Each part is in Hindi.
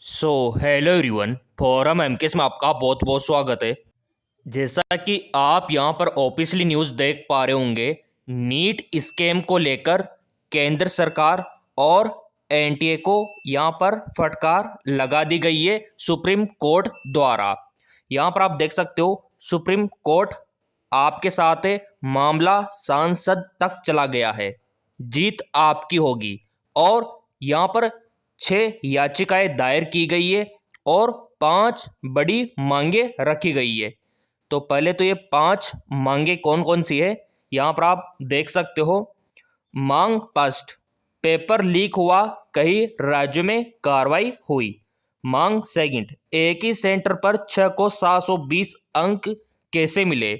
हेलो एवरीवन, फोरम एमकेएस में आपका बहुत बहुत स्वागत है। जैसा कि आप यहाँ पर ऑफिशियली न्यूज़ देख पा रहे होंगे, नीट स्कैम को लेकर केंद्र सरकार और एनटीए को यहाँ पर फटकार लगा दी गई है सुप्रीम कोर्ट द्वारा। यहाँ पर आप देख सकते हो, सुप्रीम कोर्ट आपके साथ है, मामला सांसद तक चला गया है, जीत आपकी होगी। और यहाँ पर 6 याचिकाएं दायर की गई है और 5 बड़ी मांगे रखी गई है। तो पहले तो ये 5 मांगे कौन कौन सी है यहाँ पर आप देख सकते हो। मांग फर्स्ट, पेपर लीक हुआ, कई राज्यों में कार्रवाई हुई। मांग सेकंड, एक ही सेंटर पर 6 को 720 अंक कैसे मिले।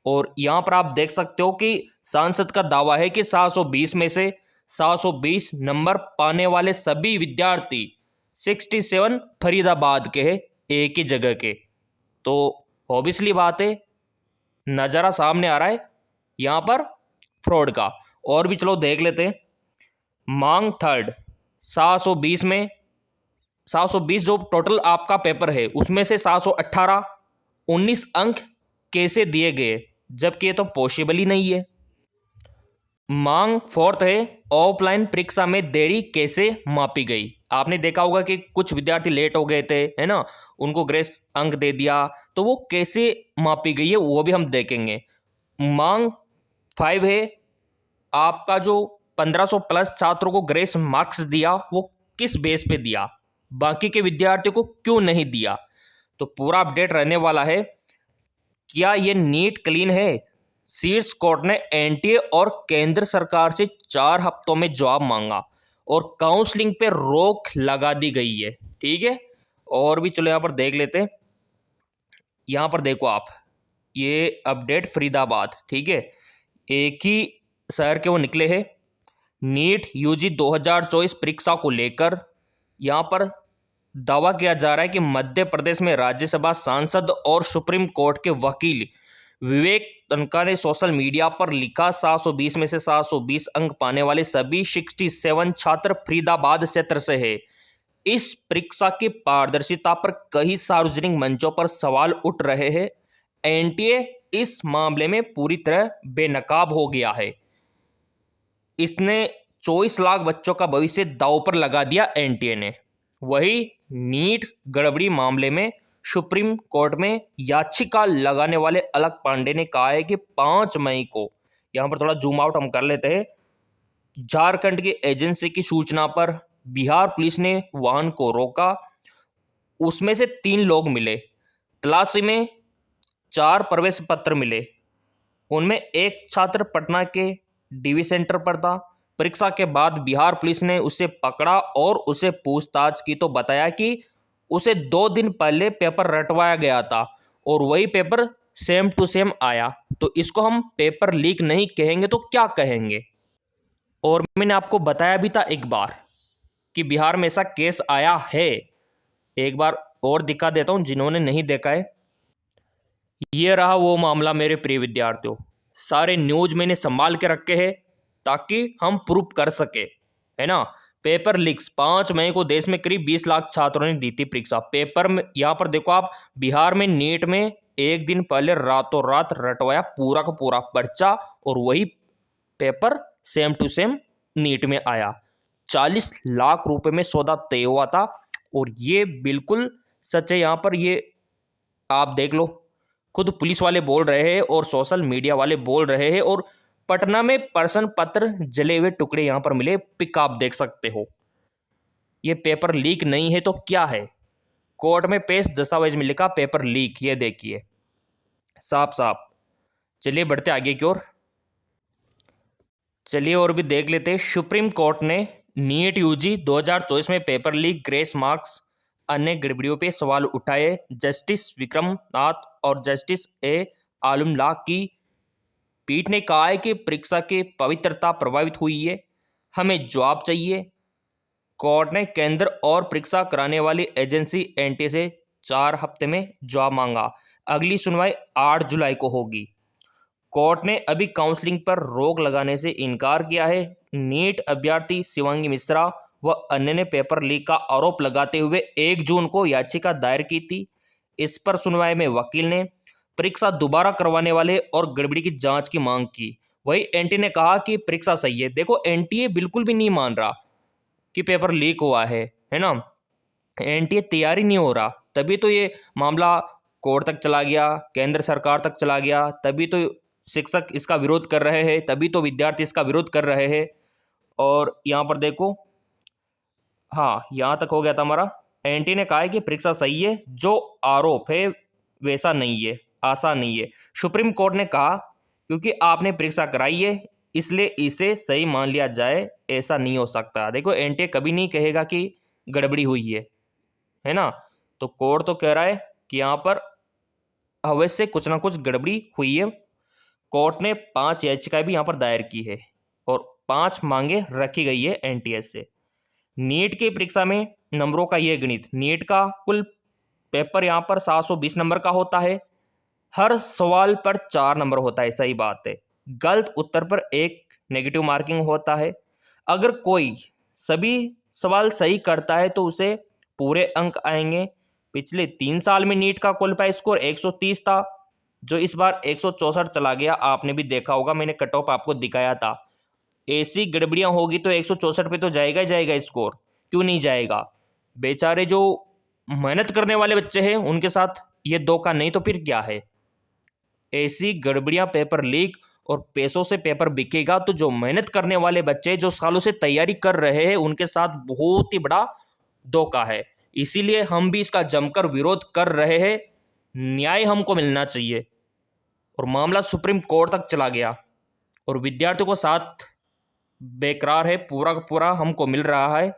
और यहाँ पर आप देख सकते हो कि सांसद का दावा है कि 720 में से 720 नंबर पाने वाले सभी विद्यार्थी 67 फरीदाबाद के हैं, एक ही जगह के। तो ऑब्वियसली बात है, नज़ारा सामने आ रहा है यहाँ पर फ्रॉड का। और भी चलो देख लेते हैं। मांग थर्ड, 720 में 720 जो टोटल आपका पेपर है उसमें से 718 19 अंक कैसे दिए गए, जबकि ये तो पॉसिबल ही नहीं है। मांग फोर्थ है, ऑफलाइन परीक्षा में देरी कैसे मापी गई। आपने देखा होगा कि कुछ विद्यार्थी लेट हो गए थे, है ना, उनको ग्रेस अंक दे दिया, तो वो कैसे मापी गई है वो भी हम देखेंगे। मांग 5 है, आपका जो 1500 प्लस छात्रों को ग्रेस मार्क्स दिया वो किस बेस पे दिया, बाकी के विद्यार्थियों को क्यों नहीं दिया। तो पूरा अपडेट रहने वाला है। क्या ये नीट क्लीन है? शीर्ष कोर्ट ने एनटीए और केंद्र सरकार से 4 हफ्तों में जवाब मांगा और काउंसलिंग पे रोक लगा दी गई है। ठीक है, और भी चलो यहाँ पर देख लेते हैं। यहाँ पर देखो आप, ये अपडेट फरीदाबाद, ठीक है, एक ही शहर के वो निकले हैं। नीट यूजी 2024 परीक्षा को लेकर यहाँ पर दावा किया जा रहा है कि मध्य प्रदेश में राज्यसभा सांसद और सुप्रीम कोर्ट के वकील विवेक तनखा ने सोशल मीडिया पर लिखा, 720 में से 720 अंक पाने वाले सभी 67 छात्र फरीदाबाद क्षेत्र से है। इस परीक्षा की पारदर्शिता पर कई सार्वजनिक मंचों पर सवाल उठ रहे हैं। एनटीए इस मामले में पूरी तरह बेनकाब हो गया है। इसने 24 लाख बच्चों का भविष्य दांव पर लगा दिया एनटीए ने। वही नीट गड़बड़ी मामले में सुप्रीम कोर्ट में याचिका लगाने वाले अलक पांडे ने कहा है कि 5 मई को, यहाँ पर थोड़ा जूम आउट हम कर लेते हैं, झारखंड की एजेंसी की सूचना पर बिहार पुलिस ने वाहन को रोका। उसमें से 3 लोग मिले। तलाशी में 4 प्रवेश पत्र मिले। उनमें एक छात्र पटना के डीवी सेंटर पर था। परीक्षा के बाद बिहार पुलिस ने उसे पकड़ा और उसे पूछताछ की तो बताया कि उसे 2 दिन पहले पेपर रटवाया गया था और वही पेपर सेम टू सेम आया। तो इसको हम पेपर लीक नहीं कहेंगे तो क्या कहेंगे। और मैंने आपको बताया भी था एक बार कि बिहार में ऐसा केस आया है। एक बार और दिखा देता हूँ जिन्होंने नहीं देखा है। ये रहा वो मामला मेरे प्रिय विद्यार्थियों। सारे न्यूज मैंने संभाल के रखे हैं ताकि हम प्रूव कर सके, है ना। पेपर लीक्स, 5 मई को देश में करीब 20 लाख छात्रों ने दी थी परीक्षा। पेपर में यहाँ पर देखो आप, बिहार में नीट में एक दिन पहले रातों रात रटवाया पूरा का पूरा पर्चा और वही paper same to same NEET में आया। 40 लाख रुपए में सौदा तय हुआ था और ये बिल्कुल सच है। यहाँ पर ये आप देख लो, खुद पुलिस वाले बोल रहे हैं और सोशल मीडिया वाले बोल रहे हैं। और पटना में प्रश्न पत्र जले हुए टुकड़े यहाँ पर मिले, पिक आप देख सकते हो। ये पेपर लीक नहीं है तो क्या है? कोर्ट में पेश दस्तावेज में लिखा पेपर लीक, ये देखिए साफ साफ। चलिए बढ़ते आगे की ओर। चलिए और भी देख लेते हैं। सुप्रीम कोर्ट ने नीट यूजी 2024 में पेपर लीक, ग्रेस मार्क्स, अन्य गड़बड़ियों पे सवाल उठाए। जस्टिस विक्रम नाथ और जस्टिस ए आलमला की पीठ ने कहा है कि परीक्षा की पवित्रता प्रभावित हुई है, हमें जवाब चाहिए। कोर्ट ने केंद्र और परीक्षा कराने वाली एजेंसी एनटीए से 4 हफ्ते में जवाब मांगा। अगली सुनवाई 8 जुलाई को होगी। कोर्ट ने अभी काउंसलिंग पर रोक लगाने से इनकार किया है। नीट अभ्यर्थी शिवांगी मिश्रा व अन्य ने पेपर लीक का आरोप लगाते हुए 1 जून को याचिका दायर की थी। इस पर सुनवाई में वकील ने परीक्षा दोबारा करवाने वाले और गड़बड़ी की जांच की मांग की। वही एनटीए ने कहा कि परीक्षा सही है। देखो, एनटीए बिल्कुल भी नहीं मान रहा कि पेपर लीक हुआ है ना। एनटीए तैयार ही नहीं हो रहा, तभी तो ये मामला कोर्ट तक चला गया, केंद्र सरकार तक चला गया, तभी तो शिक्षक इसका विरोध कर रहे हैं, तभी तो विद्यार्थी इसका विरोध कर रहे हैं। और यहाँ पर देखो, हाँ, यहाँ तक हो गया था हमारा। एनटीए ने कहा है कि परीक्षा सही है, जो आरोप है वैसा नहीं है, आसान नहीं है। सुप्रीम कोर्ट ने कहा क्योंकि आपने परीक्षा कराई है इसलिए इसे सही मान लिया जाए, ऐसा नहीं हो सकता। देखो, एनटीए कभी नहीं कहेगा कि गड़बड़ी हुई है ना। तो कोर्ट तो कह रहा है कि यहाँ पर अवश्य कुछ ना कुछ गड़बड़ी हुई है। कोर्ट ने 5 याचिकाएं भी यहाँ पर दायर की है और 5 मांगे रखी गई है एनटीए से। नीट की परीक्षा में नंबरों का ये गणित, नीट का कुल पेपर यहाँ पर 720 नंबर का होता है। हर सवाल पर 4 नंबर होता है, सही बात है। गलत उत्तर पर 1 नेगेटिव मार्किंग होता है। अगर कोई सभी सवाल सही करता है तो उसे पूरे अंक आएंगे। पिछले 3 साल में नीट का क्वालिफाई स्कोर 130 था, जो इस बार 164 चला गया। आपने भी देखा होगा, मैंने कट ऑफ आपको दिखाया था। ऐसी गड़बड़ियां होगी तो 164 पे तो जाएगा ही जाएगा स्कोर, क्यों नहीं जाएगा। बेचारे जो मेहनत करने वाले बच्चे हैं उनके साथ ये धोखा नहीं तो फिर क्या है। ऐसी गड़बड़ियां, पेपर लीक और पैसों से पेपर बिकेगा तो जो मेहनत करने वाले बच्चे जो सालों से तैयारी कर रहे हैं उनके साथ बहुत ही बड़ा धोखा है। इसीलिए हम भी इसका जमकर विरोध कर रहे हैं। न्याय हमको मिलना चाहिए। और मामला सुप्रीम कोर्ट तक चला गया और विद्यार्थियों को साथ बेकरार है, पूरा का पूरा हमको मिल रहा है।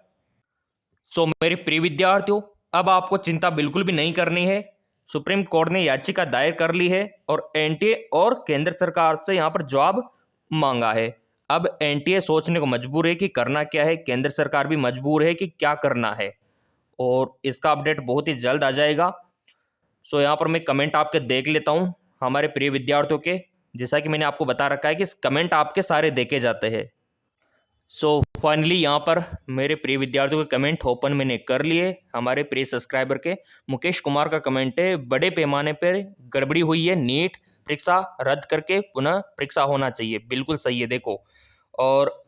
सो मेरे प्रिय विद्यार्थियों, अब आपको चिंता बिल्कुल भी नहीं करनी है। सुप्रीम कोर्ट ने याचिका दायर कर ली है और एनटीए और केंद्र सरकार से यहाँ पर जवाब मांगा है। अब एनटीए सोचने को मजबूर है कि करना क्या है, केंद्र सरकार भी मजबूर है कि क्या करना है, और इसका अपडेट बहुत ही जल्द आ जाएगा। सो यहाँ पर मैं कमेंट आपके देख लेता हूँ हमारे प्रिय विद्यार्थियों के। जैसा कि मैंने आपको बता रखा है कि कमेंट आपके सारे देखे जाते हैं। सो फाइनली यहाँ पर मेरे प्रिय विद्यार्थियों के कमेंट ओपन मैंने कर लिए। हमारे प्रिय सब्सक्राइबर के मुकेश कुमार का कमेंट है, बड़े पैमाने पर गड़बड़ी हुई है, नीट परीक्षा रद्द करके पुनः परीक्षा होना चाहिए। बिल्कुल सही है। देखो, और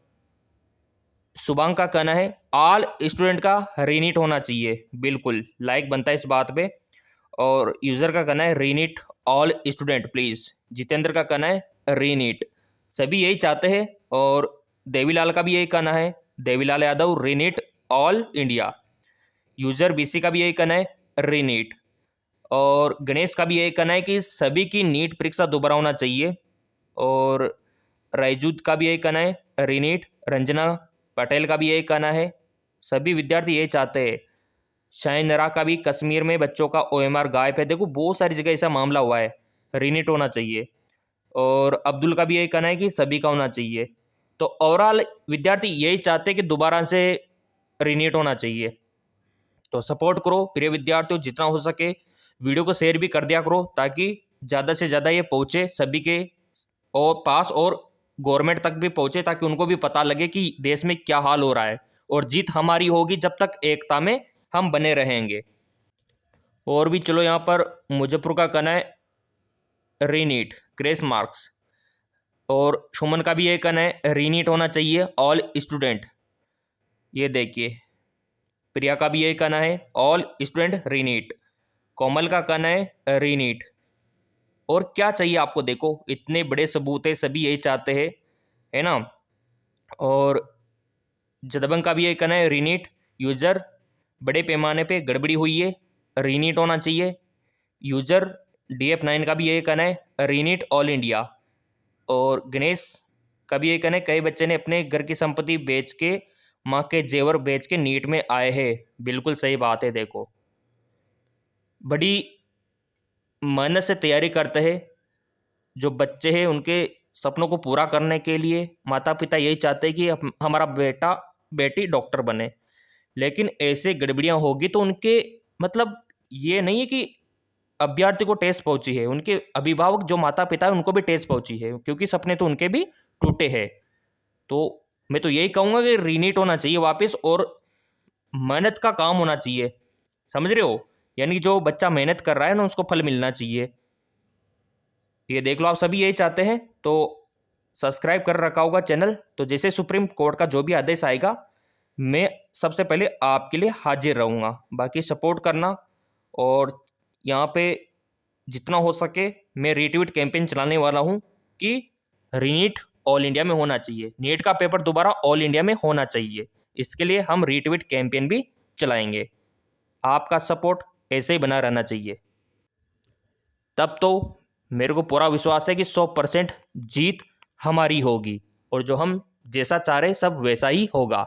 शुभांग का कहना है ऑल स्टूडेंट का रीनीट होना चाहिए। बिल्कुल लाइक बनता है इस बात पे। और यूज़र का कहना है रीनीट ऑल स्टूडेंट प्लीज़। जितेंद्र का कहना है रीनीट, सभी यही चाहते हैं। और देवीलाल का भी यही कहना है, Devilal Yadav रीनीट all India. User BC का भी यही कहना है रीनीट। और गणेश का भी यही कहना है कि सभी की नीट परीक्षा दोबारा होना चाहिए। और रायजूद का भी यही कहना है रीनीट। रंजना पटेल का भी यही कहना है, सभी विद्यार्थी यही चाहते हैं। शाइनरा का भी कश्मीर में बच्चों का ओएमआर गायब है। देखो, बहुत सारी जगह ऐसा मामला हुआ है, रीनीट होना चाहिए। और अब्दुल का भी यही कहना है कि सभी का होना चाहिए। तो ओवरऑल विद्यार्थी यही चाहते हैं कि दोबारा से रीनीट होना चाहिए। तो सपोर्ट करो प्रिय विद्यार्थियों, जितना हो सके वीडियो को शेयर भी कर दिया करो ताकि ज़्यादा से ज़्यादा ये पहुँचे सभी के और पास, और गवर्नमेंट तक भी पहुँचे, ताकि उनको भी पता लगे कि देश में क्या हाल हो रहा है। और जीत हमारी होगी जब तक एकता में हम बने रहेंगे। और भी चलो, यहाँ पर मुजफ्फर का कहना है रीनीट ग्रेस मार्क्स। और सुमन का भी ये कहना है रीनीट होना चाहिए ऑल स्टूडेंट। ये देखिए, प्रिया का भी यही कहना है ऑल स्टूडेंट रीनीट। कोमल का कहना है रीनीट। और क्या चाहिए आपको, देखो इतने बड़े सबूत है, सभी यही चाहते हैं, है ना। और जदबंग का भी यही कहना है रीनीट। यूज़र बड़े पैमाने पे गड़बड़ी हुई है, रीनीट होना चाहिए। यूज़र DF9 का भी यही कहना है रीनीट ऑल इंडिया। और गणेश का भी यही कहना है कई बच्चे ने अपने घर की संपत्ति बेच के, माँ के जेवर बेच के नीट में आए हैं। बिल्कुल सही बात है। देखो, बड़ी मेहनत से तैयारी करते हैं जो बच्चे हैं, उनके सपनों को पूरा करने के लिए माता पिता यही चाहते हैं कि हमारा बेटा बेटी डॉक्टर बने। लेकिन ऐसे गड़बड़ियाँ होगी तो उनके मतलब ये नहीं है कि अभ्यर्थी को ठेस पहुंची है, उनके अभिभावक जो माता पिता है उनको भी ठेस पहुंची है, क्योंकि सपने तो उनके भी टूटे हैं। तो मैं तो यही कहूँगा कि रीनीट होना चाहिए वापस। और मेहनत का काम होना चाहिए, समझ रहे हो? यानी जो बच्चा मेहनत कर रहा है ना, उसको फल मिलना चाहिए। ये देख लो, आप सभी यही चाहते हैं तो सब्सक्राइब कर रखा होगा चैनल। तो जैसे सुप्रीम कोर्ट का जो भी आदेश आएगा, मैं सबसे पहले आपके लिए हाजिर रहूँगा। बाकी सपोर्ट करना, और यहाँ पे जितना हो सके मैं रीट्वीट कैंपेन चलाने वाला हूँ कि रीनीट ऑल इंडिया में होना चाहिए, नीट का पेपर दोबारा ऑल इंडिया में होना चाहिए। इसके लिए हम रीट्वीट कैंपेन भी चलाएंगे। आपका सपोर्ट ऐसे ही बना रहना चाहिए। तब तो मेरे को पूरा विश्वास है कि 100% जीत हमारी होगी, और जो हम जैसा चाह रहे सब वैसा ही होगा।